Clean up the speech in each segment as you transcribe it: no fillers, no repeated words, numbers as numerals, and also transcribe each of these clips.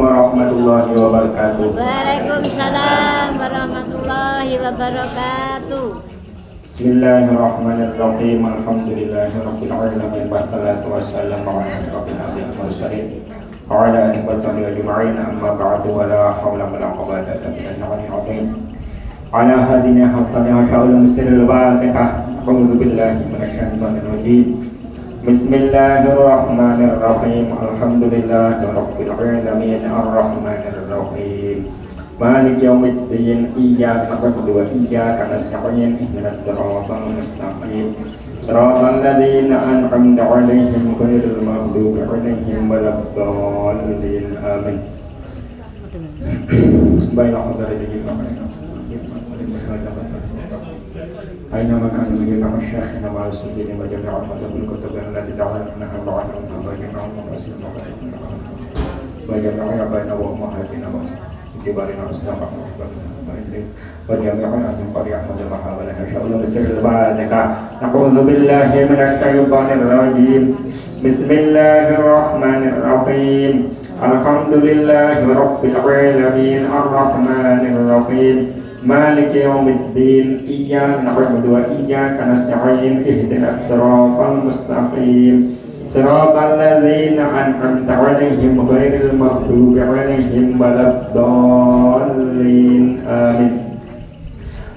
warahmatullahi wabarakatuh. Waalaikumsalam warahmatullahi wabarakatuh. Bismillahirrahmanirrahim. Alhamdulillahirabbil alamin wassalatu wassalamu ala asyrofil mursalin wa ala alihi washabihi ajma'in. Amma ba'du wa la haula wa la quwwata illa billahil azim. Ala hadina hasanah sya'ul muslimil barakah. A'udzu billahi minasyaitonir rajim. Bismillahirrahmanirrahim. Alhamdulillahirabbil alamin arrahmanir rahim. Maliki yaumiddin. Iyyaka na'budu wa iyyaka nasta'in. Ihdinas siratal mustaqim. Shiratal ladzina an'amta 'alaihim ghairil maghdubi 'alaihim waladdallin. Amin. Baiklah, hadirin أينما كان يجمع الشيخنا مع السجين وجميع المذهب الكتب التي تعلمناها بعدهم وجميع المقاصد وجميع بين وأمهاتنا وكبارنا وأسلافنا وجميع أهل القرية وجمعها ولها شأن بسر الباركة. نعوذ بالله من الشيطان الرجيم. بسم الله الرحمن الرحيم. الحمد لله رب العالمين الرحمن الرحيم مالك يوم الدين. إياك نعبد وإياك نستعين. اهدنا الصراط المستقيم صراط الذين أنعمت عليهم غير المغضوب عليهم ولا الضالين. آمين.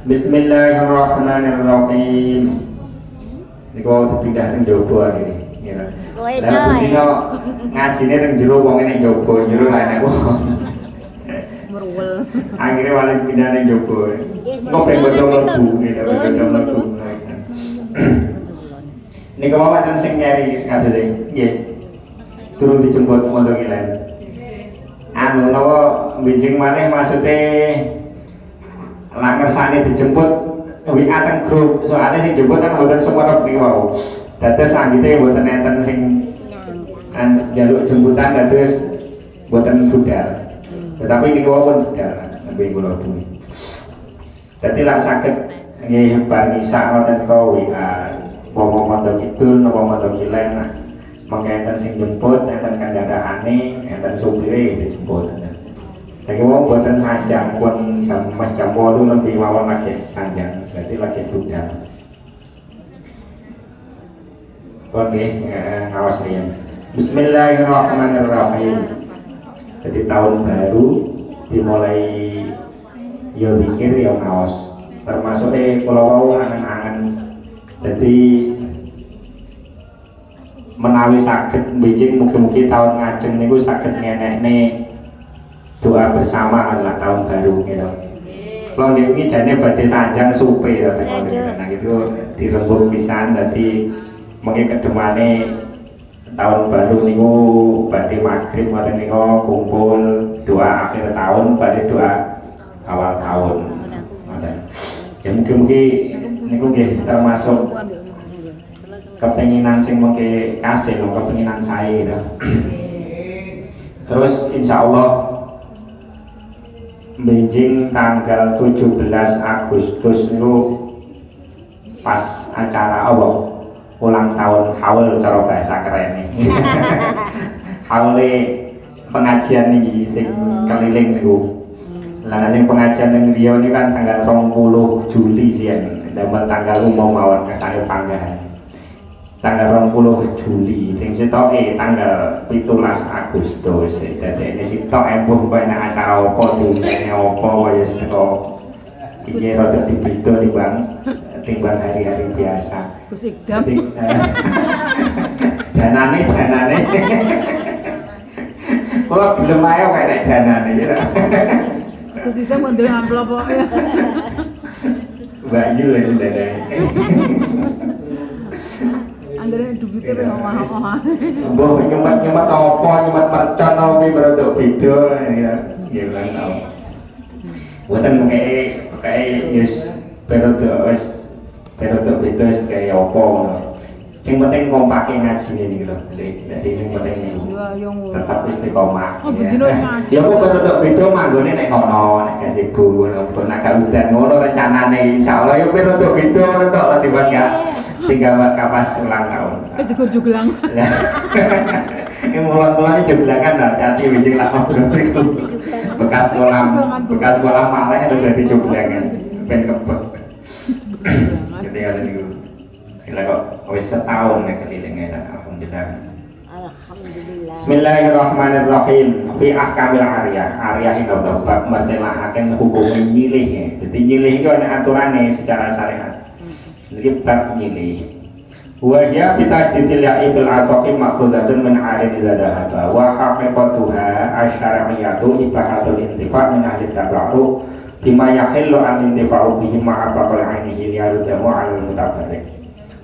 بسم الله الرحمن الرحيم. Niku dipindah teng jowo iki. Lah dina ngajine teng jero wong nek jowo jero anak wong. Akhirnya malah pindah ning jowo. Kok ben bodho mlebu gitu, bodho mlebu. Nek kemawon sing nyari kados e. Nggih. Turun dijemput mondok ilen. Anu napa benjing maneh maksude lak ngersane dijemput WA teng grup. Soale sing jemput kan mboten sumerep niki wau. Dados anggite mboten enten sing njaluk jemputan dados mboten budal. Tetapi ini wawon tidak lebih kula duwe. Dadi lak saged nggih bar nisa wonten ka WA momo mondok kidul napa mondok kilen mangke enten sing jemput, enten kandarane, enten supire dijemput. Lagi wong boten sanjang pun jam 8 lebih mawon lagi sanjang. Dadi lagi budal. Pun nggih ngawas riyen. Bismillahirrahmanirrahim. Jadi tahun baru dimulai yo zikir yo ngaos termasuk kula wau angen-angen. Jadi menawi saged mbijing mugi-mugi tahun ngajeng niku saged ngenekne doa bersama adalah tahun baru gitu. Kalau ini jane badhe sanjang supe ya tekan gitu dirembuk pisan dadi mengki kedemane tahun baru niku badhe maghrib ngoten niku kumpul doa akhir tahun badhe doa awal tahun. Ngoten. Ya mugi-mugi niku nggih termasuk kepenginan sing mengke kasil, kepenginan saya gitu. Terus insyaallah benjing tanggal 17 Agustus niku pas acara Allah ulang tahun haul cara bahasa keren nih. Haule pengajian nih sing keliling niku. Lah sing pengajian ning Riau ini kan tanggal 20 Juli sian. Damel tanggal umum mawon kesane panggahan. Tanggal 20 Juli sing sitoke tanggal 17 Agustus. Dadi sitok embuh koyo nek acara apa diundane apa kaya seko iki rada dibrito timbang hari-hari biasa. Jadi, danane kalau belum ayo kayak danane ya itu bisa mundur amplop ya banjir lagi danane anggaran duitnya mahal-mahal boh nyumat apa nyumat mercon apa berodok beda ya bilang tau buatan kayak yus berodok beda kayak apa sing penting kompake ngajine iki lho. Dadi sing penting niku tetap istiqomah. Ya kok berodok beda manggone nek kono, nek gasibu ngono, nek gak udan ngono rencanane insyaallah ya berodok beda tok lah tiba ya. Tinggal kapas ulang tahun. Wis digojo gelang. Ini mulan-mulannya jeblangan hati-hati wijing lak ngobrol itu. Bekas kolam malah itu jadi jeblangan. Ben kebek. Jadi ada niku. Gila kok wis setahun nek kelilingnya alhamdulillah. Alhamdulillah. Bismillahirrahmanirrahim. Fi ahkamil ariyah. Ariyah ini udah bab mertelaaken hukum nyilih. Jadi nyilih itu ana aturane secara syariat. Jadi bab nyilih. Wa hiya bi tasdidil ya'i fil asaqi ma'khudatun min arid dzahaba wa haqiqatuha asy-syar'iyyatu ibahatul intifa' min ahli tabarruk bima yahillu an intifa'u bihi ma'a baqal 'ainihi liyarudahu 'alal mutabarrik.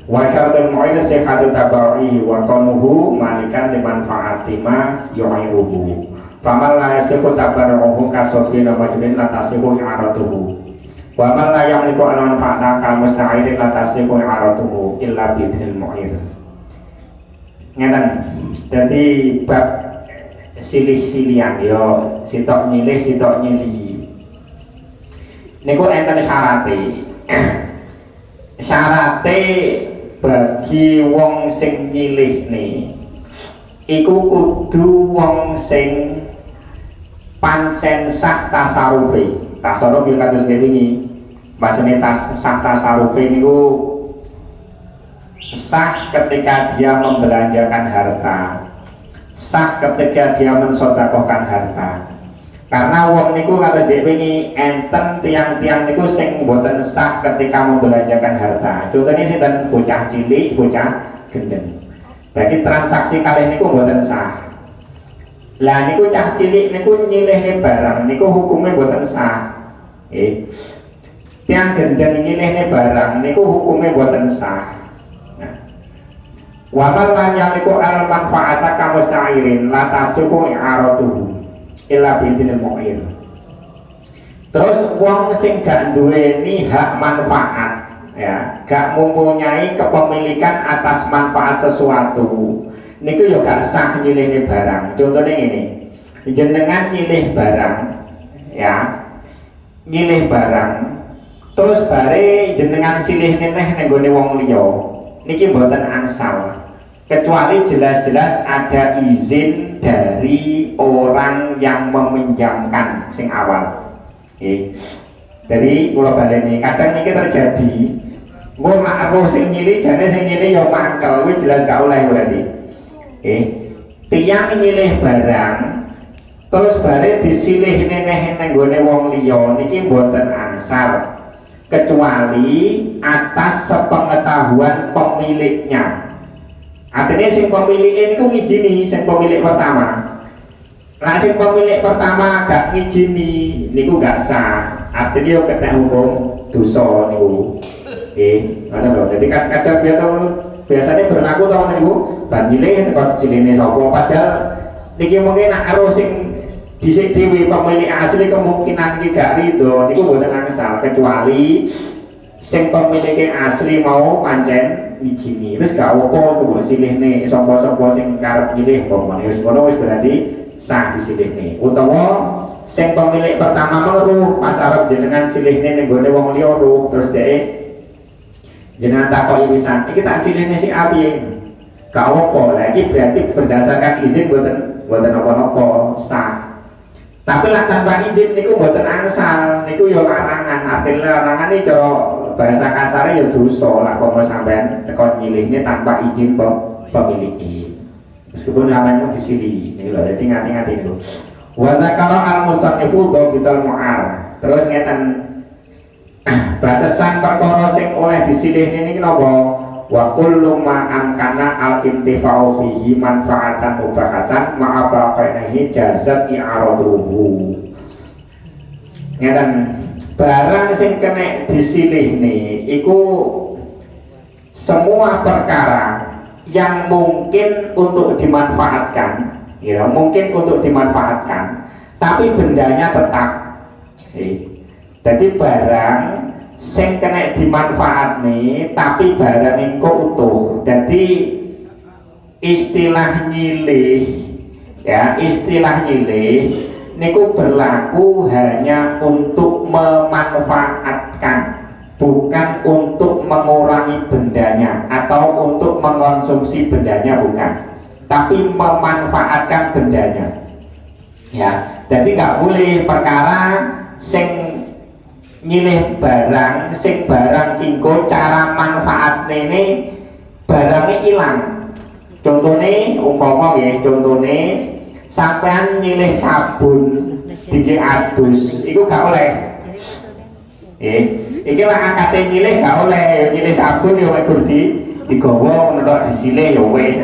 Wa syartul mu'id sihhatu tabarri wa qanuhu malikan liman fa'ati ma yu'iruhu. Faman la yasihu tabarruhu kasabina majlin la tasihu i'aratuhu. Wa man la yamliku an manfa'ata kal musta'irin la tasihu i'aratuhu illa bidhil mu'ir. Ngeten. Dadi bab silih-silihan yo sitok nyilih sitok nyili. Niku enten syarate. Syarate bagi wong sing nyilihne iku kudu wong sing pancen sah tasarufe. Tasarruf yo kados ngene iki. Bahasane sah tasarufe niku sah ketika dia membelanjakan harta, sah ketika dia mensedekahkan harta. Karena wong niku kata dhewe wingi enten tiang-tiang niku sing mboten sah ketika membelanjakan harta. Contohnya sinten bocah cilik, bocah gendeng. Jadi transaksi kalih niku mboten sah. Lah niku cah cilik niku nyilihne barang niku hukumnya mboten sah. Tiang gendeng nyilihne barang niku hukumnya mboten sah. Wa man lam yaliku al manfaata ka musta'irin la tasihu i'aratuhu illa bidinil mu'ir. Terus wong sing gak duweni hak manfaat ya, gak mempunyai kepemilikan atas manfaat sesuatu niku yo gak sah nyilihne barang. Contohnya ini, jenengan nyilih barang ya, nyilih barang terus bare jenengan silihne neh ning gone wong liya niki mboten angsal kecuali jelas-jelas ada izin dari orang yang meminjamkan sing awal. Jadi kula baleni kadang niki terjadi engko mak roh sing nyilih jane sing nyilih ya mangkel kuwi jelas gak oleh berarti. Tiyang nyilih barang terus bare disilih neh nang gone wong liya niki mboten angsal kecuali atas sepengetahuan pemiliknya. Artinya sing pemilik ini ku ngijini sing pemilik pertama. Lah sing pemilik pertama gak ngijini niku gak sah. Artinya yo kena hukum dosa niku. Ngono lho. Jadi kadang biasanya berlaku to niku ban nyilih teko siline sapa padahal niki mungkin nak karo sing dhisik dhewe pemilik asli kemungkinan iki gak rido niku mboten angsal kecuali sing pemilik asli mau pancen izini wis gak apa-apa kudu silihne sapa-sapa sing karep nyilih pomone wis ngono wis berarti sah disilihne utawa sing pemilik pertama meruh pas arep jenengan silihne ning gone wong liya ruh terus dhek jenengan takoki pisan iki tak silihne si A piye gak apa lagi berarti berdasarkan izin mboten apa-apa sah. Tapi lah tanpa izin niku mboten angsal niku yo larangan. Artinya larangan iki cara bahasa kasare ya dosa lah kok sampean tekon nyilihne tanpa izin pemilik. Meskipun namanya disili niku lho dadi ngati-ngati niku. Wa zakara al-musannifu dhabitul mu'ar. Terus ngeten batasan perkara sing oleh disilihne niki napa? Wa kullu ma amkana al-intifa'u bihi manfaatan mubahatan ma'a baqaihi jazat i'araduhu. Ngeten barang sing kena disilihne iku semua perkara yang mungkin untuk dimanfaatkan ya mungkin untuk dimanfaatkan tapi bendanya tetap jadi barang sing kena dimanfaat nih tapi barang engko utuh jadi istilah nyilih ya istilah nyilih niku berlaku hanya untuk memanfaatkan bukan untuk mengurangi bendanya atau untuk mengkonsumsi bendanya bukan tapi memanfaatkan bendanya. Ya, jadi nggak boleh perkara sing nyilih barang, sing barang kingko cara manfaat ini barangnya hilang. Contohnya umpama ya, contohnya sampean nyilih sabun tinggi adus, itu gak oleh. Iki lah angkatnya nyilih gak oleh, nyilih sabun ya wae digawa menurut disilih ya wes.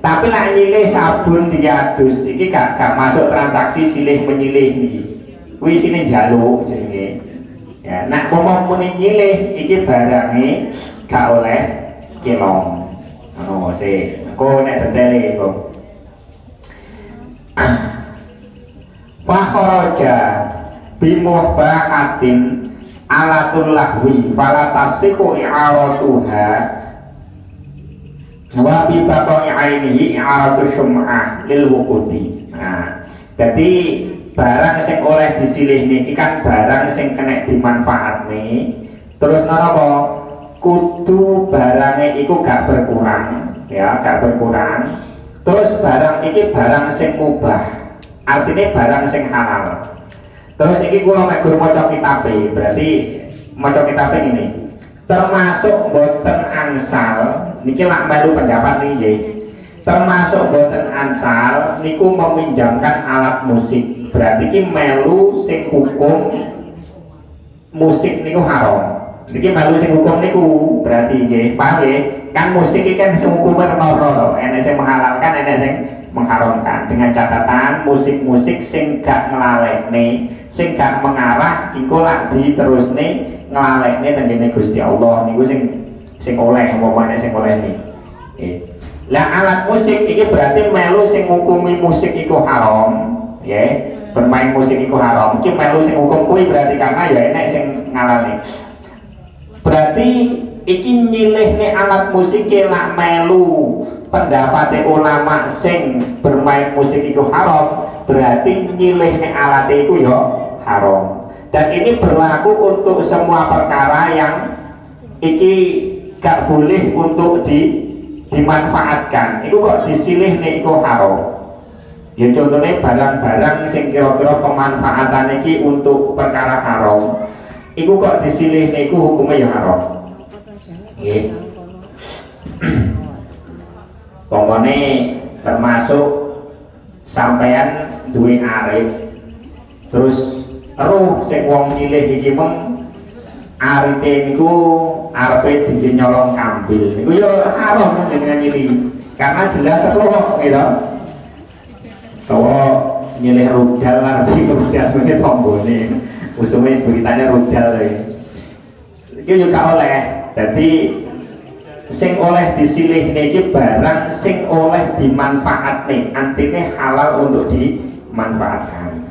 Tapi lah nyilih sabun tinggi adus, iki gak masuk transaksi silih menyilih nih. Wis sini jaluk jenenge. Ya, nak ngomong muni nyilih iki barangnya gak oleh kilong. Ono sih, kok nek detaile kok. Fakharaja bimuhbahatin alatul lahwi fala tasihu i'aratuha wa bi baqa'i ainihi i'aratu syum'ah lil wuquti. Nah, jadi barang sing oleh disilih niki kan barang sing kena dimanfaatne. Terus napa? Kudu barangnya iku gak berkurang, ya, gak berkurang. Terus barang iki barang sing mubah. Artinya barang sing halal. Terus iki kula mek guru maca kitabe, berarti maca kitabe ini termasuk boten angsal niki lak melu pendapat niki. Termasuk boten ansal niku meminjamkan alat musik. Berarti ki melu sing hukum musik niku haram. Niki melu sing hukum niku berarti nggih, paham nggih? Kan musik iki kan sing hukume loro, enek sing menghalalkan, enek sing mengharamkan. Dengan catatan musik-musik sing gak nglalekne, sing gak mengarah iku lak diterusne nglalekne tengene Gusti Allah niku sing oleh umpamane sing oleh niki. Lah alat musik iki berarti melu sing ngukumi musik iku haram, ya. Bermain musik iku haram. Iki melu sing hukum kuwi berarti karena ya enek sing ngalani. Berarti iki nyilihne alat musik lak melu pendapat ulama sing bermain musik iku haram, berarti nyilihne alat iku ya haram. Dan ini berlaku untuk semua perkara yang iki gak boleh untuk dimanfaatkan. Iku kok disilih nih iku haram. Ya contohnya barang-barang sing kira-kira pemanfaatan iki untuk perkara haram. Iku kok disilih nih iku hukumnya ya haram. Nggih. Pokoknya termasuk sampean duwe arep. Terus roh sing wong nyilih iki meng aripe niku arepe nyolong kambil. Niku ya haram jenengan nyilih. Karena jelas roh gitu. Kalau nyilih rudal lah, rudal ini tombone, usumnya beritanya rudal itu juga oleh. Jadi sing oleh disilih niki barang sing oleh dimanfaat nih, artinya halal untuk dimanfaatkan.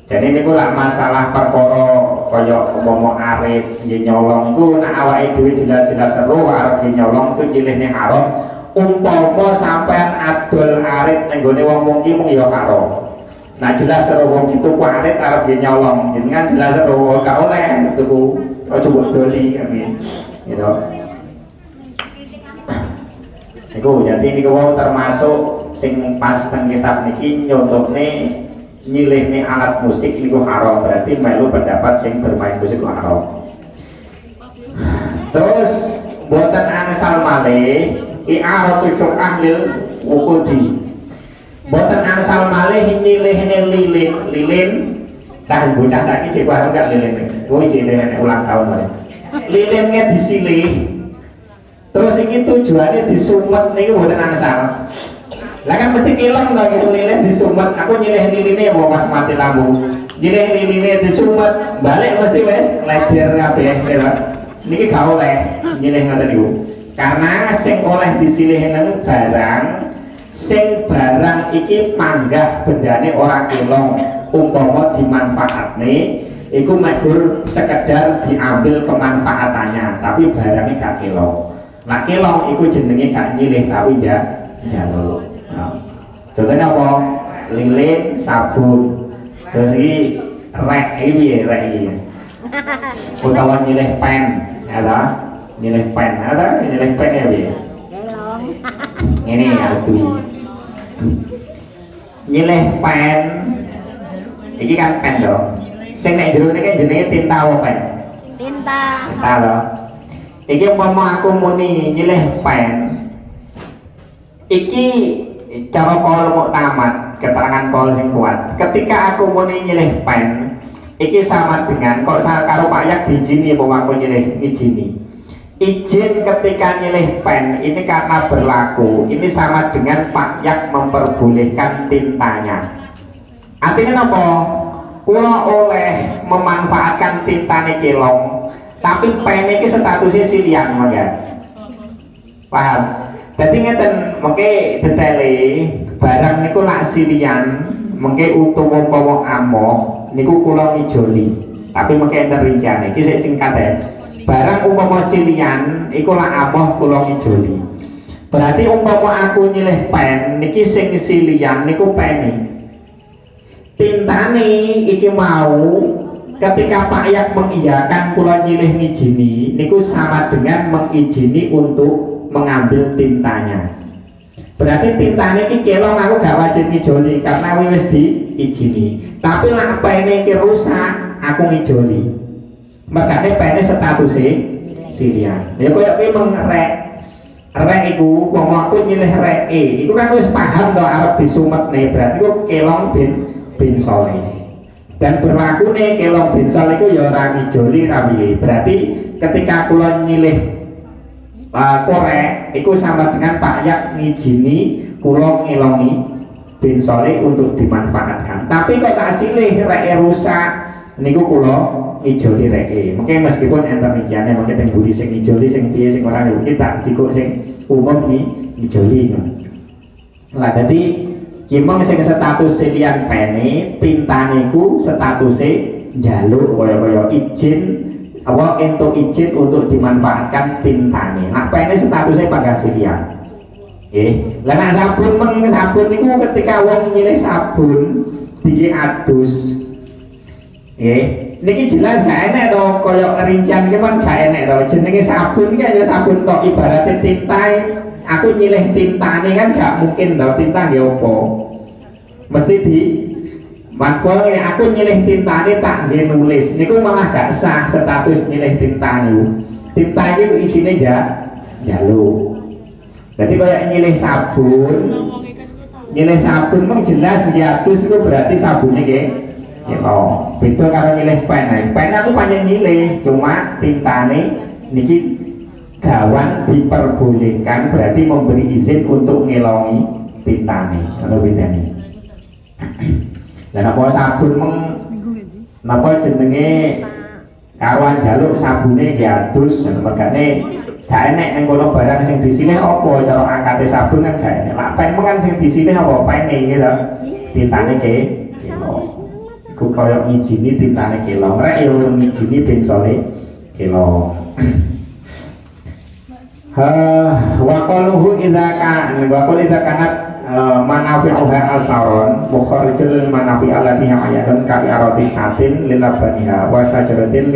Jadi ini lah masalah perkara kaya umpama arit nyolong itu nak awake dhewe jelas-jelas seru arep nyolong itu nyilihne haram. Umpama sampean adol arit ning gone wong ki mung ya karo. Nah jelas seru wong ki tuku arit arep nyolong, jenengan jelas seru gak oleh tuku aja mbok doli amin. Gitu. Iku jadi niku wau termasuk sing pas teng kitab niki nyontone nyilihne alat musik niku haram, berarti melu pendapat sing bermain musik haram. Terus boten angsal malih i'aratu syur'ah lil wuqudi. Boten angsal malih nyilihne lilin cah bocah saiki cek paham gak lilin. Kuwi sih ulang tahun mari. Lilinnya disilih. Terus iki tujuannya disumet niku boten angsal. Lah kan mesti kileng to gitu lilin disumet. Aku nyilih liline apa pas mati lampu. Nyilih liline disumet, balik mesti wis leder kabeh ya. Niki gak oleh nyilih ngoten niku. Karena sing oleh disilihne barang sing barang iki panggah bendane ora kilong, umpama dimanfaatne iku megur sekedar diambil kemanfaatannya tapi barangnya gak kilong. Lah kilong iku jenenge gak nyilih tapi jaluk. Contohnya apa? Lilin, sabun. Terus iki rek iki piye rek iki? Utawa nyilih pen, ya ta? Nyilih pen, ada nyilih pen ya piye? Ini harus tuh Nyilih pen iki kan pen dong. Sing nek jero niki jenenge tinta apa pen? Tinta. Tinta to. Iki umpama aku muni nyilih pen. Iki cara kol muktamad, keterangan kol sing kuat. Ketika aku muni nyilih pen, iki sama dengan kok karo payak diizini apa aku nyilih ngijini. Izin ketika nyilih pen ini karena berlaku ini sama dengan payak memperbolehkan tintanya. Artinya apa? Kula oleh memanfaatkan tintane kelong, tapi pen ini statusnya silian mangga. Paham? Jadi ngeten mengke detaile barang niku lak silian mengke utawa umpama amoh niku kula ngijoli. Tapi mengke enten rinciane iki sik singkat ya. Barang umpama silian iku lak amoh kula ngijoli. Berarti umpama aku nyilih pen niki sing silian niku pene. Tintane iki mau ketika Pak Yak mengiyakan kula nyilih ngijini niku sama dengan mengizini untuk mengambil tintanya. Berarti tintanya iki kelong aku gak wajib ngijoli karena wis diizini. Tapi lak pene iki rusak aku ngijoli. Makanya pene statusnya silian. Ya koyo ki mengrek. Rek iku wong aku nyilih rek iku kan wis paham to arep disumetne berarti kok kelong bin soleh. Dan berlaku nih kelong bin soleh iku ya ora ngijoli ra piye. Berarti ketika kula nyilih korek itu sama dengan Pak Yak ngijini kula ngelongi bin soleh untuk dimanfaatkan. Tapi kok tak silih rek rusak niku kula ngijoli rek. Mungkin meskipun enten rinciane mungkin teng buri sing ngijoli sing piye sing ora kita jiko sing umum ngijoli. Lah dadi kimong sing status silian pene tintane ku statusé njaluk kaya izin apa untuk izin untuk dimanfaatkan tintane. Nah pene statusnya pada silian. Lah nek sabun niku ketika wong nyilih sabun diki adus. Niki jelas gak enak to kaya rincian ki men gak enak to. Jenenge sabun ki hanya sabun tok ibaratnya tinta. Aku nyilih tintane kan gak mungkin to tinta nggih opo. Mesti di makwa ini aku nyilih tintane tak nggih nulis niku malah gak sah status nyilih tinta niku. Tinta iki isine jaluk. Jadi kayak nyilih sabun mung jelas diatus itu berarti sabunnya nggih kelong. Beda karo nyilih pen. Pen aku panjang nyilih cuma tintane niki gawan diperbolehkan berarti memberi izin untuk ngelongi tintane. Kalau bedane. Dan apa sabun meng napa jenenge kawan jaluk sabune diadus mergane gak enek ning kono barang sing disilih apa cara angkate sabun kan gak enek. Lah pen kan sing disilih apa pene gitu. Tintane kelong. Iku kaya ngijini tintane kelong. Rek yo ngijini ben soleh kelong. Wa qaluhu idza kanat manafi'uha asaron mukharijul manafi' allati ayatun ka irati syatin lilabaniha wa syajaratin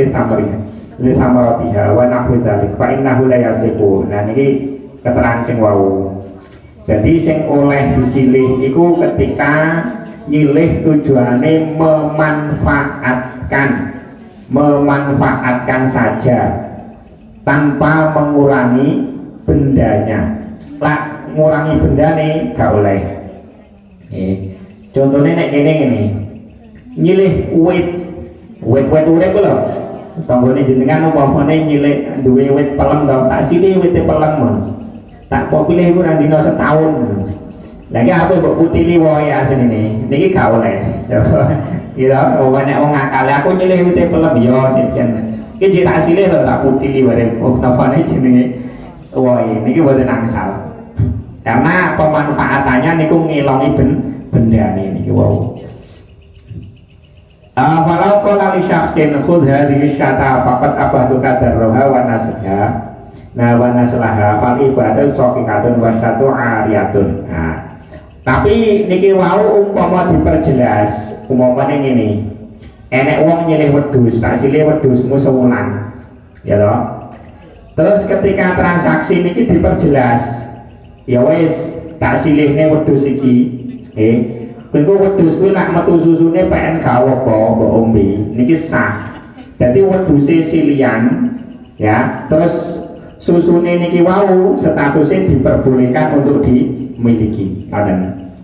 lisamaratiha wa nahwi dzalik fa innahu la yasifu. Nah niki keterangan sing wau. Jadi sing oleh disilih iku ketika nyilih tujuane memanfaatkan saja tanpa mengurangi bendanya. Lah ngurangi benda nih gak oleh. Contohnya nek kene ngene. Nyilih wit urip lho. Tanggone jenengan umpamane nyilih duwe wit pelem to, tak silih wit pelem mon. Tak kok pilih iku nang dina setahun. Lagi apa mbok putili wae asline niki gak oleh. Kira nek wong akal aku nyilih wit pelem ya sekian. Iki tak silih to tak putili bareng. Oh napane jenenge wae niki boten angsal. Karena pemanfaatannya niku ngilongi benda ini wow. Walau qala li syakhsin khudh hadhihi syata faqad abahtuka darroha wa nasha. Nah wa naslaha fal ibadatu saqiqatun wa syatu ariyatun. Nah, tapi niki wau umpama diperjelas umpamane ngene. Enek wong nyilih wedhus, tak silih wedhusmu sewulan. Ya toh. Terus ketika transaksi niki diperjelas ya wis tak silihne wedhus iki Kowe wedhus kuwi lak metu susune PN gak apa mbok ombe niki sah. Dadi wedhuse silian ya, terus susune niki wau statusnya diperbolehkan untuk dimiliki. Ngoten.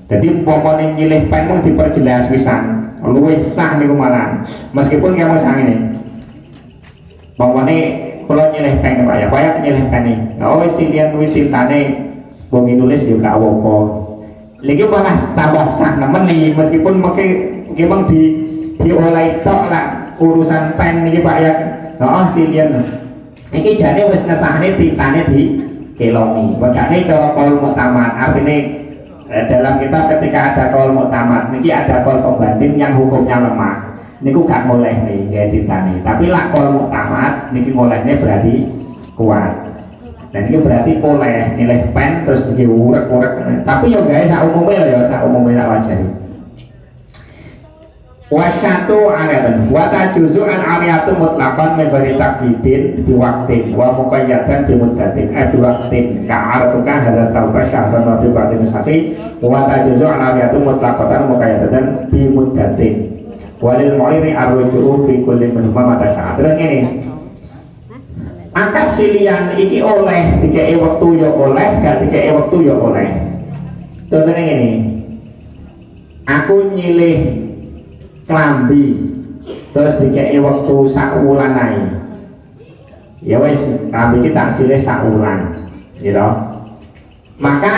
Dadi umpamane nyilih pen mung diperjelas pisan, luwih sah niku malah. Meskipun kamu sang ini. Umpamane kula nyilih pen Pak ya, kaya nyilih pen iki. Oh silian kuwi tintane wong nulis yo gak apa-apa. Lagi malah tambah sah nemen nih, meskipun mungkin memang diolah tok lah urusan pen nih Pak ya. Oh silian iki jane wis ngesahne tintane di kelongi. Makane cara kaul muktamad artinya dalam kitab ketika ada kaul muktamad niki ada kaul pembanding yang hukumnya lemah. Niku gak boleh nih gaya tintane. Tapi lah kaul muktamad niki ngolehnya berarti kuat. Dan ini berarti oleh nilai pen terus diurek-urek. Tapi ya guys, sak umumnya sak wajar. Wasyatu ariatun wata juzu an ariatu mutlaqan megari takyidin biwaktin wa muqayyatan bimuddatin biwaktin ka'aratuka hadza sawta syahran wa fi ba'din sahi wata juzu an ariatu mutlaqatan muqayyatan bimuddatin walil mu'iri arruju'u bi kulli minhuma mata sya'a. Terus ini akad silian iki oleh dikei waktu ya oleh, gak dikei waktu ya oleh. Contohnya ini, aku nyilih klambi terus dikei waktu sakulan ae. Ya wes, klambi kita silih sakulan, gitu. Maka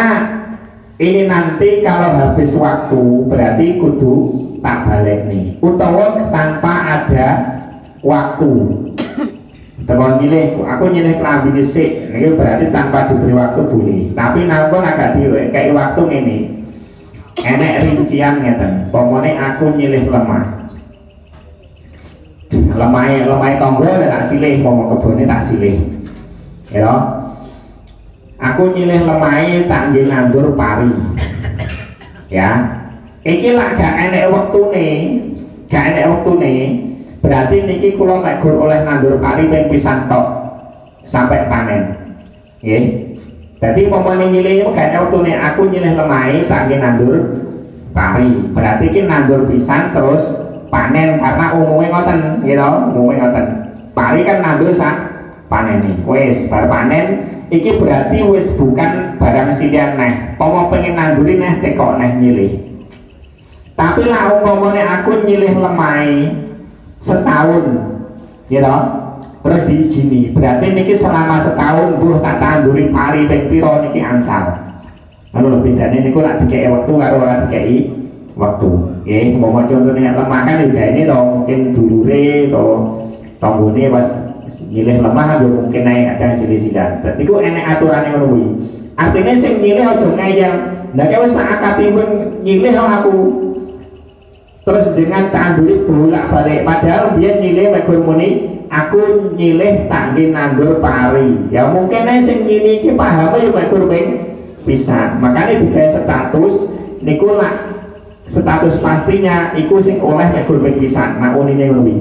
ini nanti kalau habis waktu berarti kudu tak balik nih, utawa tanpa ada waktu. Teman nyilih, aku nyilih kelambi dhisik, ini berarti tanpa diberi waktu boleh. Tapi nampun agak diwe, kayak waktu ini, enek rincian ngeten. Pokoknya aku nyilih lemah, lemah tonggo tak silih, mau kebunnya tak silih, ya. Aku nyilih lemah tak nggih nandur pari, ya. Iki lah gak enek waktu nih. Berarti niki kula nek gur oleh nandur pari ping pisan tok sampai panen. Nggih. Dadi umpamane nyilih gak wektune aku nyilih lemahe tak nggih nandur pari. Berarti ki nandur pisan terus panen karena umumnya ngoten, gitu. Umumnya ngoten. Pari kan nandur sak panene. Wis bar panen iki berarti wis bukan barang silian neh. Pomo pengen nanduri neh tekok neh nyilih. Tapi lah umpamane aku nyilih lemahe setahun, gitu. Terus diizini, berarti niki selama setahun buh tak tanduri pari ping pira niki ansal. Lalu bedane niku lak dikei waktu karo ora dikei waktu. Nggih, umpama contohnya lemah kan juga ini to mungkin dulure to tanggone pas nyilih lemah yo mungkin naik ada silih-silah. Dadi ku enek aturane ngono kuwi. Artinya sing nyilih aja ngeyel. Lah kaya wis tak akapi nyilih aku. Terus dengan tanduri bolak balik, padahal dia nyilih megur muni aku nyilih tak nggih nandur pari. Ya mungkin ae sing nyilih iki paham ya megur ping pisan. Makanya digawe status niku lak status pastinya iku sing oleh megur ping pisan. Nah unine ngono.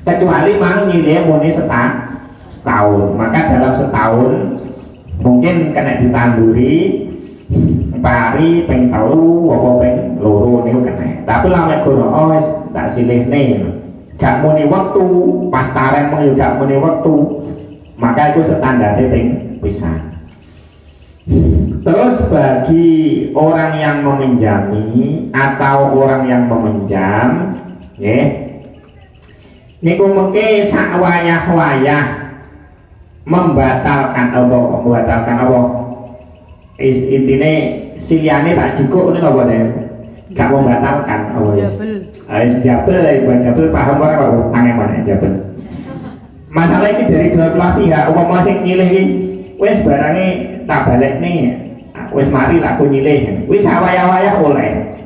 Kecuali mang nyilih muni setahun. Maka dalam setahun mungkin kena ditanduri pari ping telu apa ping loro niku kena. Tapi lah mek gono oh wis tak silihne. Gak muni waktu, pas tareng mung yo gak muni waktu. Maka itu standarte ping pisan. Terus bagi orang yang meminjami atau orang yang meminjam, nggih. Niku mengke sak wayah-wayah membatalkan apa? Intine siliane tak jikuk ini apa deh? Gak membatalkan apa ya? Jabel lah, buat jabel paham orang apa utangnya mana jabel? Masalah ini dari dua belah pihak. Umpama sing nyilih ini, wes barangnya tak balik nih, wes mari lah aku nyilih, wes awaya-awaya oleh.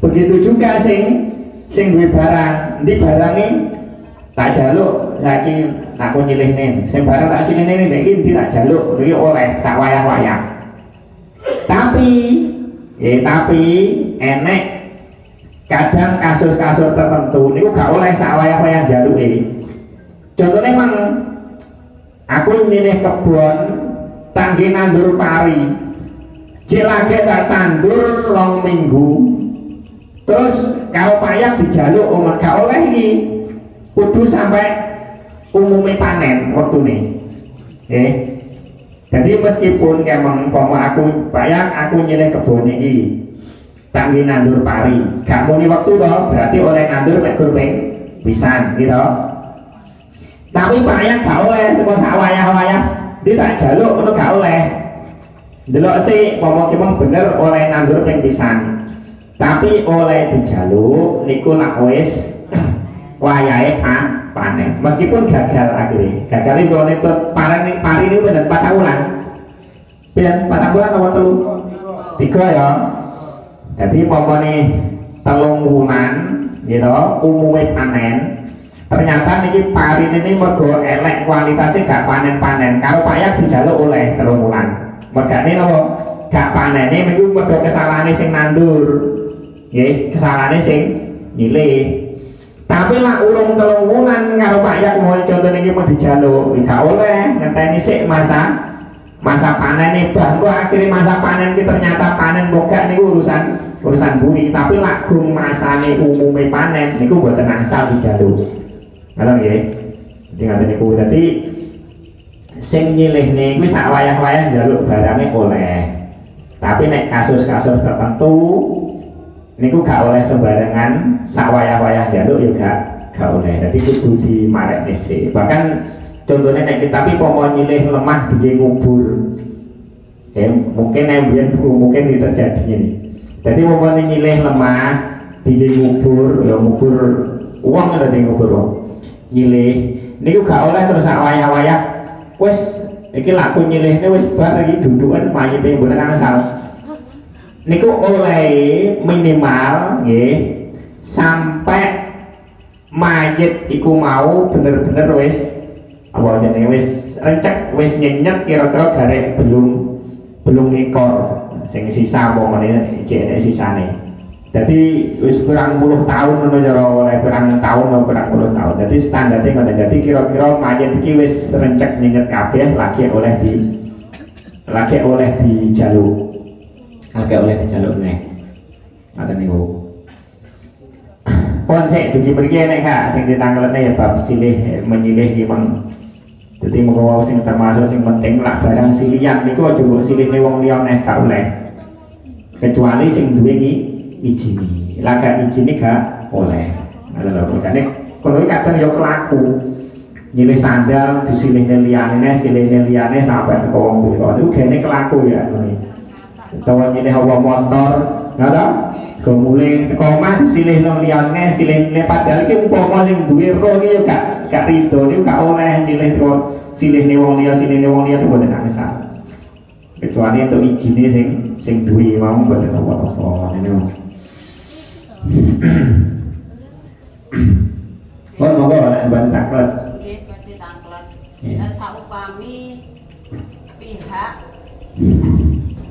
Begitu juga sing duwe barang, di barangnya tak jaluk lagi aku nyilih nih, sing barang tak sini nih, ini tak jaluk, ini oleh sawaya-waya. Tapi enek kadang kasus-kasus tertentu niku gak oleh sak wayah-wayah jaluke. Contohnya memang aku nyilih kebon tangge nandur pari. Cek lagi tak tandur long minggu terus kalau payah dijaluk umat gak oleh ini kudu sampai umumnya panen waktu nih jadi meskipun emang umpama aku payah aku nyilih kebun ini tak nandur pari gak muni waktu toh berarti oleh nandur mek kurang pisan gitu tapi payah gak oleh cuma sak wayah-wayah dia tak jaluk itu gak oleh delok sih ngomong bener oleh nandur ping pisan tapi oleh dijaluk niku lak wis wayahe panen meskipun gagal akhirnya gagal itu pari ini bener 4 bulan pian 4 bulan atau 3 ya jadi nih 3 bulan gitu umumnya panen ternyata niki pari ini mergo elek kualitasnya gak panen-panen kalau payah dijaluk oleh 3 bulan mergane napa gak panene niku mergo kesalahane sing nandur nggih kesalahane sing nyilih tapi lah urung 3 bulan karo payah mau contoh niki mau dijaluk gak oleh ngenteni sik masa panen nih bangko akhirnya masa panen ki ternyata panen boga niku urusan buri tapi lagung masane umume panen niku mboten asal dijaluk ngoten nggih ngaten niku dadi sing nyilih nih kuwi sak wayah-wayah njaluk barangnya oleh tapi nek kasus-kasus tertentu niku gak oleh sembarangan sak wayah-wayah njaluk ya gak oleh jadi kudu dimarek sih bahkan contohnya nek tapi pomo nyilih lemah di ngubur mungkin mungkin ini terjadi ini jadi pomo nyilih lemah di ngubur ya ngubur uang ada di ngubur nyilih niku gak oleh terus sak wayah-wayah wes iki laku nyilihnya wes bar lagi dudukan mayitnya bener asal niku oleh minimal nggih sampai mayit iku mau bener-bener wes apa jenenge wes rencek wes nyenyet kira-kira garek belum ekor sing sisa apa meneh jek sisane jadi wis pirang puluh tahun ngono cara oleh pirang tahun atau pirang puluh tahun jadi standarnya ngoten jadi kira-kira mayit iki wis rencek nyenyet kabeh lagi oleh dijaluk nih ngoten niku pon sik dugi mriki nek Kak sing ditangkelne ya bab silih menyilih imang jadi mau sing termasuk sing penting lah barang silihan niku aja mbok silihne wong liya nek gak oleh kecuali sing duwe izini laga izini gak oleh ada makanya kalau kadang ya kelaku nyilih sandal disilihnya liane sampai ke wong biro itu gini kelaku ya atau nyilih hawa motor nggak tau kemudian koma disilihnya liane silihnya padahal itu umpama yang duwe roh itu gak rido itu gak oleh nyilih silihnya wong liya itu buatan nangsa kecuali itu izinnya sing duwe mau buatan apa-apa ini oh monggo nek ban taklet nggih badhe taklet dan saupami pihak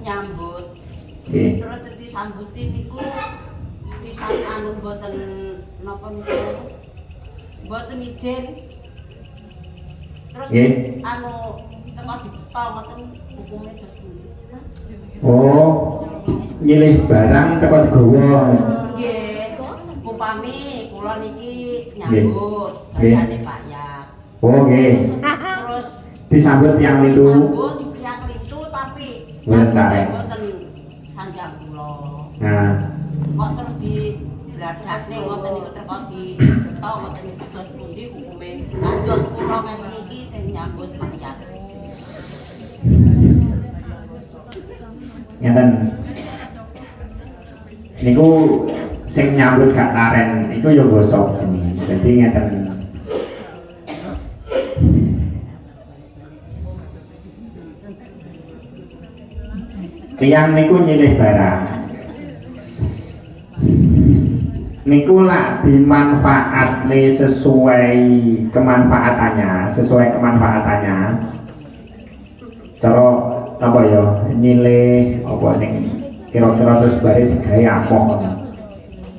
nyambut terus disambuti niku pisan anu boten napa niku boten izin terus anu teko dibeto ngoten hukume terus oh nyilih barang teko digawa upami kula niki nyambut badane payah. Oh nggih. Terus disambut yang itu. Disambut yang itu tapi mboten sanjang kula. Nah. Kok terus di bladakne ngoten niku teko dibeto ngoten niku terus pundi hukume. Lanjut kula ngene iki sing nyambut payah. Ngeten. Niku sing nyambut gak laren itu ya gosok jenenge. Dadi ngeten. Tiyang niku nyilih barang. Niku lah dimanfaatne sesuai kemanfaatannya. Cara apa ya nyilih apa sing kira-kira terus bare digawe amoh.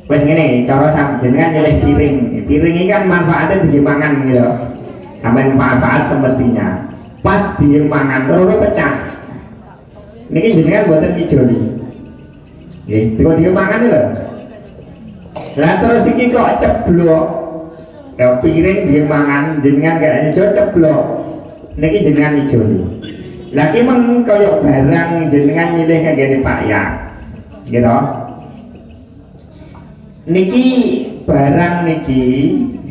Wes ngene, cara jenengan nyilih piring. Piring ini kan manfaatnya dimangan gitu. Sampai manfaat semestinya. Pas dimangan terus pecah. niki jenengan mboten ngijoli. Nggih, tiga-tiga mangan lho. Lah terus iki kok ceblok. Ya piring nggih mangan jenengan kayaknya ceblok. Niki jenengan ngijoli. Lah ki men kaya barang jenengan nyilih kangge Pak Ya. Gitu. Niki barang niki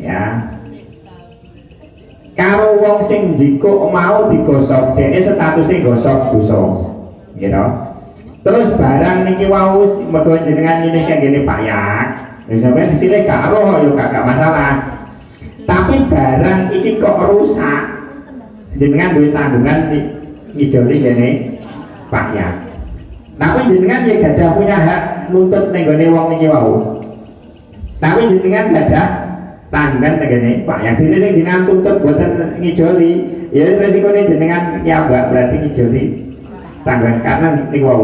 ya. Karo wong sing jiko mau digosok, dene statusnya gosok dosa. Gitu. Terus barang niki wau mergo jenengan nyilih kangge Pak Ya. Ya sampeyan disilih karo yo gak masalah. Tapi barang iki kok rusak. Jenengan duwe tanggungan ngijoli kene Pak Ya. Tapi jenengan ya gadah punya hak nuntut ning gone wong niki wau. Tapi jenengan gadah tanggungan tegene Pak Ya. Dene sing jenengan tuntut boten ngijoli, ya resikone jenengan ya Mbak berarti ngijoli tanggungan karena niku wau.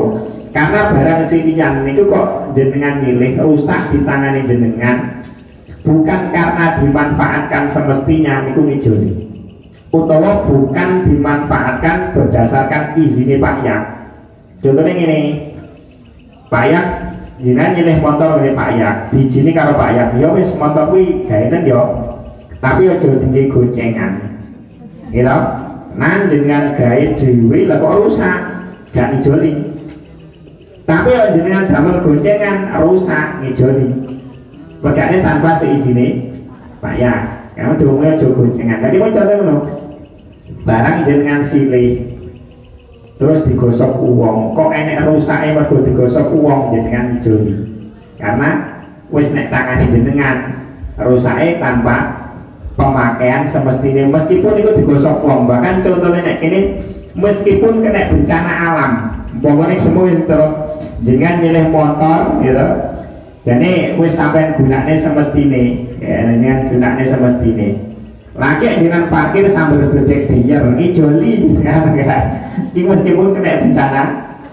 Karena barang sinian niku kok jenengan milih rusak di tangane jenengan bukan karena dimanfaatkan semestinya niku ngijoli. Utawa bukan dimanfaatkan berdasarkan izinnya Pak Ya. Contohnya ini Pak Ya jenengan nyilih motor oleh Pak Ya diizini karo Pak Ya, ya wis motor kuwi gaenen yo tapi aja tinggi gocengan gitu. Nan jenengan gawe dhewe lah kok rusak gak ngijoli. Tapi kalau jenengan damel gocengan rusak ngijoli pegane tanpa seizine Pak Ya. Kamu dongnya aja gocengan. Tadi mau contoh ngono. Barang jenengan silih terus digosok uang, kok enek rusake mergo digosok uang jenengan ngijoli. Karena wis nek tangane jenengan rusake tanpa pemakaian semestinya meskipun itu digosok uang. Bahkan contohnya nek kene meskipun kena bencana alam, umpamane semua wis terus jenengan nyilih motor gitu. Jadi wis sampean gunane semestine, ya jenengan gunane semestine. Lagi dengan parkir sambil berdek biar ngijoli jenengan kan. Iki meskipun kena bencana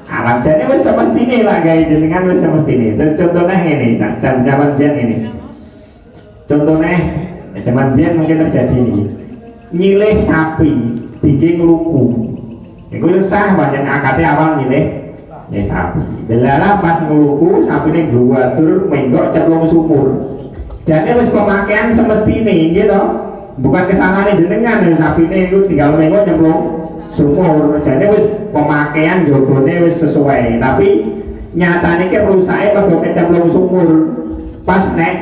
alam jadi wis semestine lah guys, jenengan wis semestine. Terus contohnya ini, nah zaman biyen ini. Contohnya zaman biyen mungkin terjadi ini. Nyilih sapi diging luku. Iku sah banyak akate awal nyilih ya sapi. Delala pas ngeluku sapine gluwadur menggok cemplung sumur. Jadi wis pemakaian semestine gitu. Bukan kesalahan jenengan ya sapine itu tinggal menggok cemplung sumur. Jadi wis pemakaian jogone wis sesuai. Tapi nyatane ki rusake mergo kecemplung sumur. Pas nek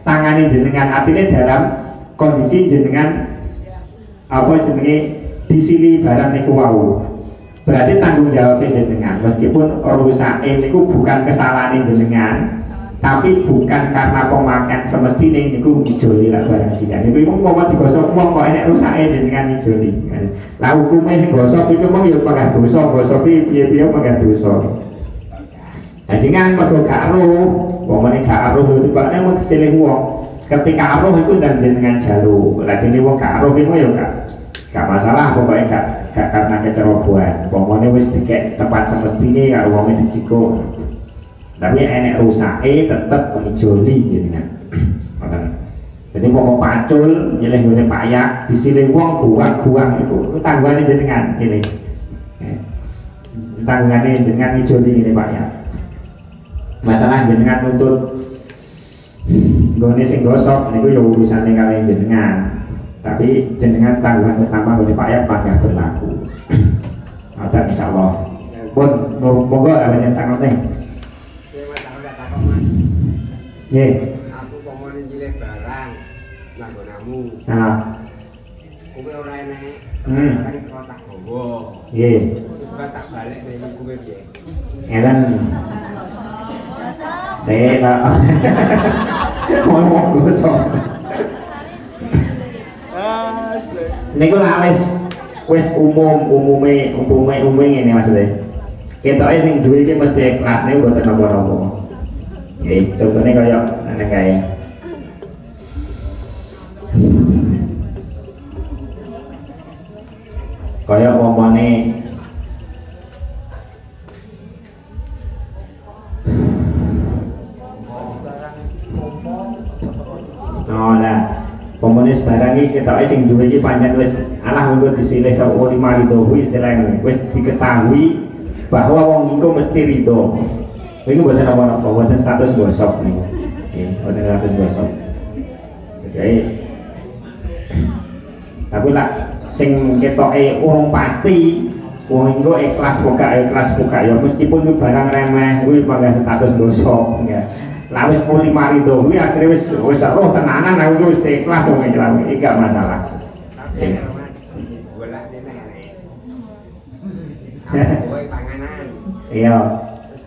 tangani jenengan artinya dalam kondisi jenengan apa jenenge disili barang niku wau. Berarti tanggung jawabnya jenengan meskipun rusake niku bukan kesalahan jenengan tapi bukan karena pemakaian semestinya niku dijoli lah barang sidan. Niku mau digosok wong kok enek rusake jenengan dijoli. Lah hukume sing gosok iku mung ya pagah dosa, gosok piye-piye pagah dosa. Jenengan mergo gak ero, wong gak ero tibane mung silih wong. Ketika ero iku dan jenengan jalu. Lah dene wong gak ero iku ya gak masalah pokoknya gak karena kecerobohan. Pokoknya wis dikek tempat semestine karo wong diciko. Tapi enek rusake tetep ngijoli jenengan. Ngoten. Jadi pokok pacul nyilih ngene Pak Ya disilih wong guang-guang iku tanggungane jenengan kene. Tanggungane jenengan ngijoli ngene Pak Ya. Masalah jenengan nuntut nggone sing gosok niku ya urusane kalian jenengan. Tapi jenengan tanggungan utama oleh Pak Ya panggah berlaku. Ada insyaallah. Pun monggo banyak sangat nih. Nggih. Aku pomone nyilih barang langgonamu. Nah. Kowe ora enek. Kan kotak gowo. Nggih. Suka tak balik nek kowe piye? Eren. Saya mau gosok. Niku wis umume ngene maksudnya. Ketoke sing duwe iki mesti ikhlas niku mboten napa-napa. Nggih, contone kaya ngene kae. Kaya umpamane oh lah, komunis barang ini kita sing duwe iki pancen wis alah mengko disilih saka lima rido istilahnya wis diketahui bahwa wong iku mesti ridho. Ini buatan apa-apa, buatan status gosok nih. Oke, buatan status gosok. Jadi, tapi lah, sing ketoke urung pasti, wong iku ikhlas buka ya meskipun itu barang remeh, kuwi mangga status gosok ya. Lah wis muni ridho, kuwi akhire wis roh tenanan aku wis ikhlas wong iki gak masalah. Tapi golek nenek. Kowe panganan. Iya.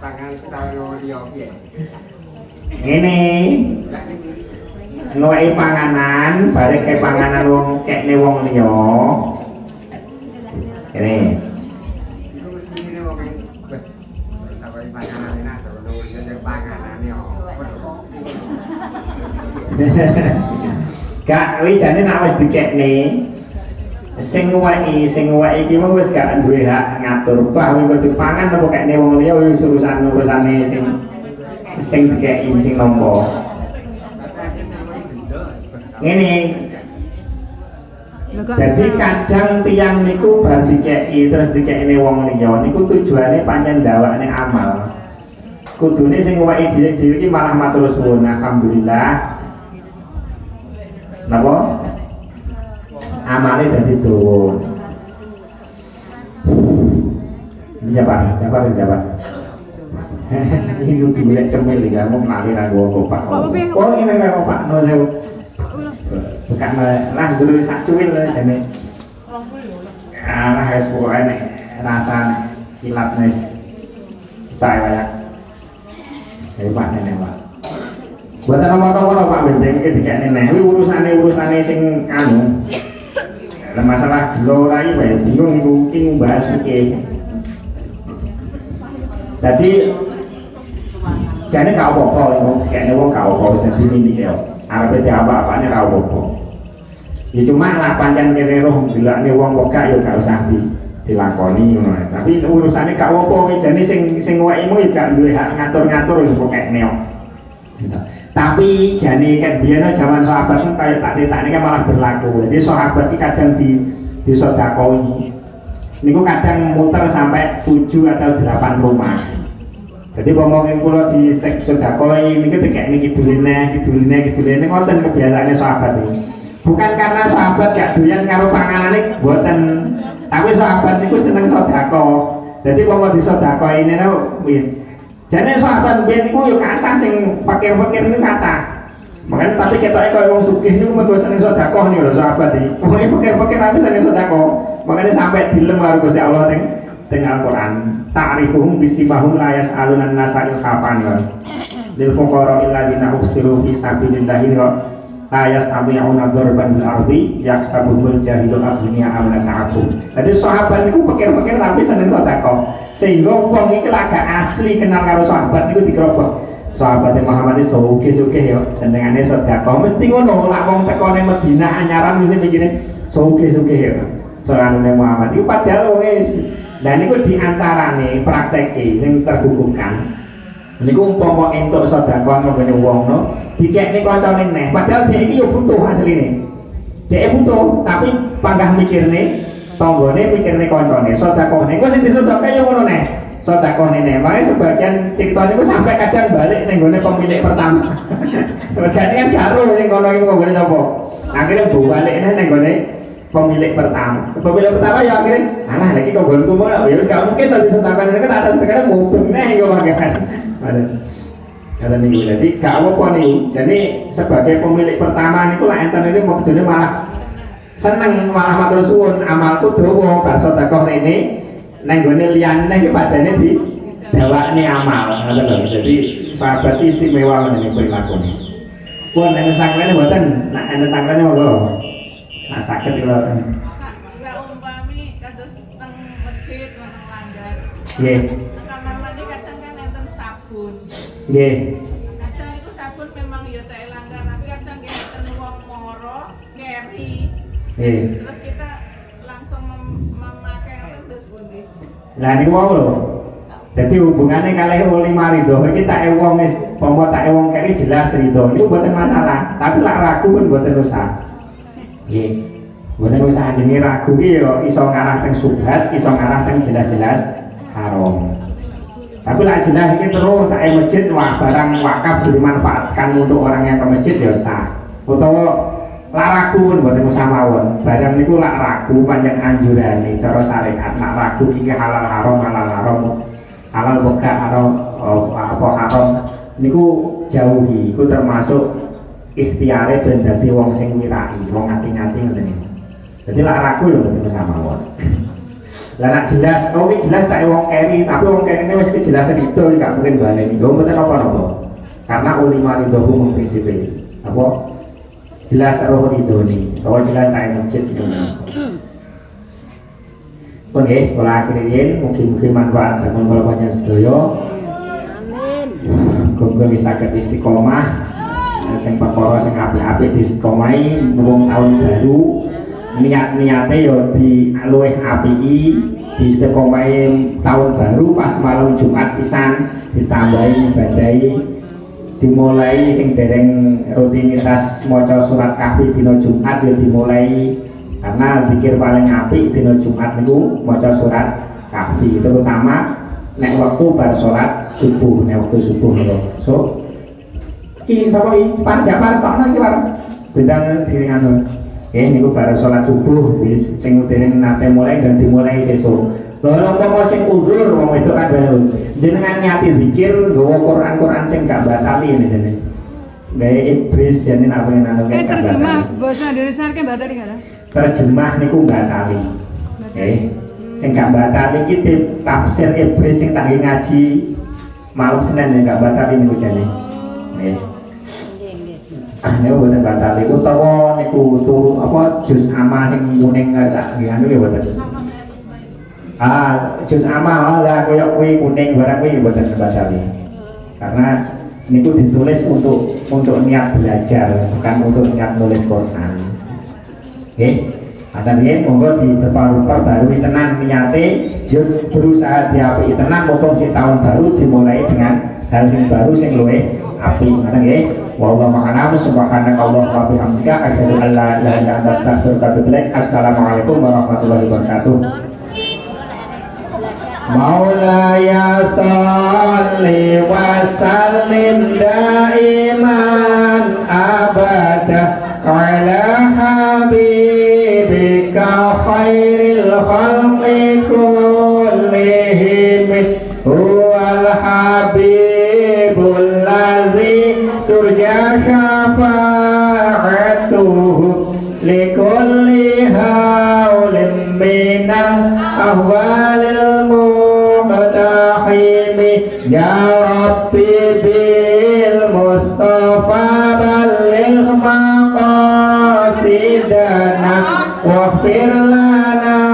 Pangan tahu liya piye? Ngene. Nuwai panganan, balik ke panganan wong kekne wong liya. Ini. Iku mesti ngene wong tahu panganan enak to nunggu panganane yo. Kak, kuwi jane nek wis dikekne sing nguwaki iki mah wis gak duwe hak ngatur bah kuwi kok dipangan apa kekne wong liya wis urusane sing dikeki sing nampa. Ngene. Jadi kadang tiang niku bar dikeki terus dikekne wong liya niku tujuane pancen ndawakne amal. Kudune sing nguwaki dhewe iki malah matur suwun alhamdulillah. Napa? Amale dadi dawa. Jabar. Ini lu golek cemil iki kamu mlali ra gowo Pak. Oh ini karo Pak no sewu. Bukan lah dulu sak cuwil jane. Ah wis pokoke nek rasane kilat wis tak wayak. Dari Pak Sene Pak. Buatan apa-apa Pak Bendeng iki dikene neh urusane sing anu. Lah masalah gelo rai wae bingung iku ki bahas iki. Dadi jane gak apa-apa iku dikene wong gak apa wis dadi mini yo. Arepe apa-apane ra apa-apa. Ya cuma lah pancen kene roh delokne wong kok gak yo gak usah dilakoni ngono. Tapi urusane gak apa-apa jane sing ngowekimu yo gak duwe hak ngatur-ngatur wis pokoke neo. Tapi jane kan biyen zaman sahabat kan kayak tak cetakne kan malah berlaku. Jadi sahabat iki kadang disodakoi. Niku kadang muter sampai 7 atau 8 rumah. Jadi ngomongin kula di sedakoi niku dikekne kiduline ngoten kebiasaane sahabat iki. Bukan karena sahabat gak doyan karo panganane mboten, tapi sahabat niku seneng sedekah. Jadi pomo disodakoi ini piye? Jane sahabat biyen niku yo kathah sing fakir-fakir niku kathah. Makanya tapi ketoke koyo wong sugih niku mergo seneng sedekah niku lho sahabat iki. Pokoke fakir-fakir tapi seneng sedekah. Makanya sampai dilem karo Gusti Allah teng Al-Qur'an. Ta'rifuhum bisimahum la yas'alunan nasa ilhafan wa lil fuqara alladziina usiru fi sabilillahi la yastati'una darban bil ardi yahsabuhul jahilu aghniya am la ta'afuf. Jadi sahabat niku fakir-fakir tapi seneng sedekah. Sehingga wong iki laga asli kenal karo sahabat niku dikerobok. Sahabat Muhammad iki sugih-sugih ya, senengane sedekah. Mesti ngono, lak wong tekone Madinah anyaran mesti mikire sugih-sugih ya. Soalane Muhammad iku padahal wong lah niku diantarane prakteke sing terbukukan. Niku umpama entuk sedekah nggone wong no, dikekne kancane neh. Padahal dhek iki yo butuh asline. Dhek butuh tapi panggah mikirne tanggane mikirne kancane sedekahne. Engko sing disedekah yo ngono neh. Sedekahne neh. Makane sebagian cerita niku sampai kadang balik ning gone pemilik pertama. Regane kan karo sing kono iki kok gone sapa. Akhire balik neh ning gone pemilik pertama. Pemilik pertama ya akhirnya alah lagi kok gonku mau ya wis gak mungkin tadi sedekahne kan atas sekarang mudeng neh yo makan. Kata niku jadi gak apa-apa niku. Jadi sebagai pemilik pertama niku lah enten ini maksudnya malah seneng malah matur suwun amalku dawa bar sedekah rene nang gone liyane iki padane di dawakne amal ngoten lho. Jadi sahabat istimewa ngene prilakune. Pun enten sangkene mboten, nek enten tangkane monggo. Nah saged kula. Nek umpami kados teng masjid nang langgar. Nggih. Nang kamar mandi kadang kan enten sabun. Nggih. Kadang itu sabun memang ya tak langgar, tapi kadang enten wong moro ngeri. Nggih. Terus kita langsung memakai apa terus pundi. Lah niku mau lho. Dadi hubungane kalih wong ridho iki tak wong wis pompo tak wong keri jelas ridho niku mboten masalah, tapi lak ragu pun mboten usah. Nggih. Mboten usah jenenge ragu ki yo iso ngarah teng subhat, iso ngarah teng jelas-jelas haram. Tapi lah jelas ini terus tak masjid barang wakaf dimanfaatkan untuk orang yang ke masjid ya sah. Utawa lak ragu pun mboten usah mawon. Barang niku lak ragu panjang anjurane cara syariat. Lak ragu iki halal haram, halal boga apa haram niku jauhi. Iku termasuk ikhtiare ben dadi wong sing wirai, wong ngati-ngati ngoten niku. Dadi lak ragu ya mboten usah mawon. Lah nek jelas, oke jelas tak wong keri, tapi wong keri ini wis kejelasan itu gak mungkin baleni. Lho mboten apa-apa. Karena ulama itu hukum prinsip apa? Jelas roh itu nih, kalau jelas tak masjid gitu. Oke, kalau akhirin mungkin manfaat dan kalau banyak sedoyo. Amin. Saged istiqomah, sing perkara sing apik-apik diistiqomahi wong tahun baru. Niat-niate yo di luwih apiki diistiqomahi tahun baru pas malam Jumat pisan ditambahi ibadahi. Dimulai sing dereng rutinitas maca surat kahfi dina Jumat ya dimulai karena zikir paling apik dina Jumat niku maca surat kahfi terutama nek waktu bar salat subuh nek waktu subuh niku. So iki sapa iki panjapan kok iki war bendang diringano. Niku bar salat subuh wis sing dereng nate mulai dan dimulai sesuk. Lha umpama sing uzur wong itu kan baru jenengan nyati zikir nggawa Quran sing gak batali ini jane. Gawe iblis jane apa yang anu gak batali. Terjemah bahasa Indonesia kan batali enggak ada? Terjemah niku batali. Sing gak batali iki tafsir iblis sing tak ngaji malam Senin gak batali niku jane. Nggih. Niku boten batali utawa niku turu apa juz amma sing kuning tak anu ya boten. Juz amal lah koyok kuwi kuning barang kuwi mboten batali. Karena niku ditulis untuk niat belajar, bukan untuk niat nulis Quran. Nggih. Atane monggo diperbarui tenan niate, berusaha diapiki tenan mumpung di tahun baru dimulai dengan hal sing baru sing luwih apik. Ngoten nggih. Wallahu a'lam. Subhanakallahumma wa bihamdika asyhadu an la ilaha illa anta astaghfiruka wa atubu ilaik. Assalamualaikum warahmatullahi wabarakatuh. Maulaya salli wa sallim daiman abada ala habibika khairil khalqi kullihim huwal habibul ladzi turja syafa'atuhu likulli haulin minal ahwalil ya Rabbi bil Mustafa balligh maqasidana waghfir lana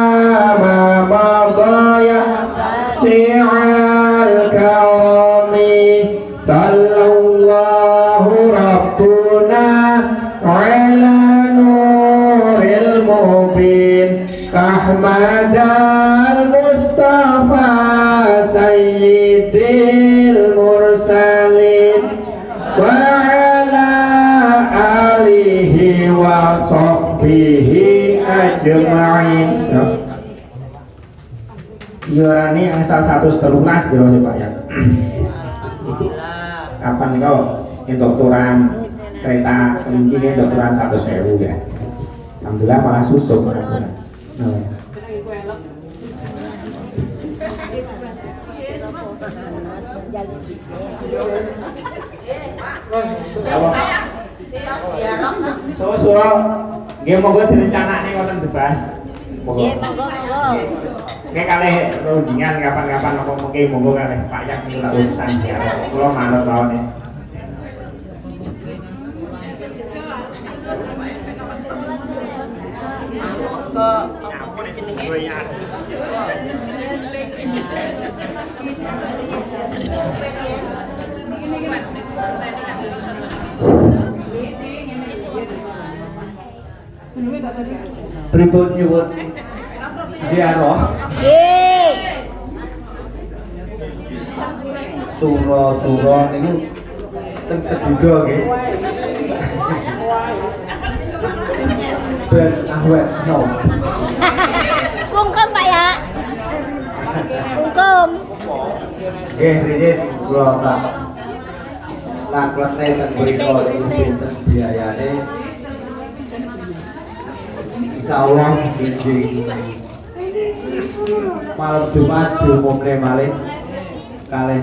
ma madaya si'al karami sallallahu rabbuna ala nuril mubin kahmadal Mustafa sayyidil mursalin wa ala alihi wa sahbihi ajma'in. Iurani angsal 113 terus Pak ya. Kapan kau untuk turan kereta kelinci untuk turan 1.000 ya. Alhamdulillah malah susuk. So nggih monggo direncanakne wonten Bebas. Monggo. Nggih kalih rundingan kapan-kapan apa mungkin monggo kalih Pak Yak niku lak urusan ziarah. Kula manut mawon. Pripun nyuwun ziarah? Nggih. Sura-sura niku teng Sedudo nggih. Ben ahwet no. Bungkem Pak ya. Bungkem. Nggih, rizin kula tak naklete teng mriko niku pinten biayane. Insyaallah benjing malam Jumat diumumne malih kalih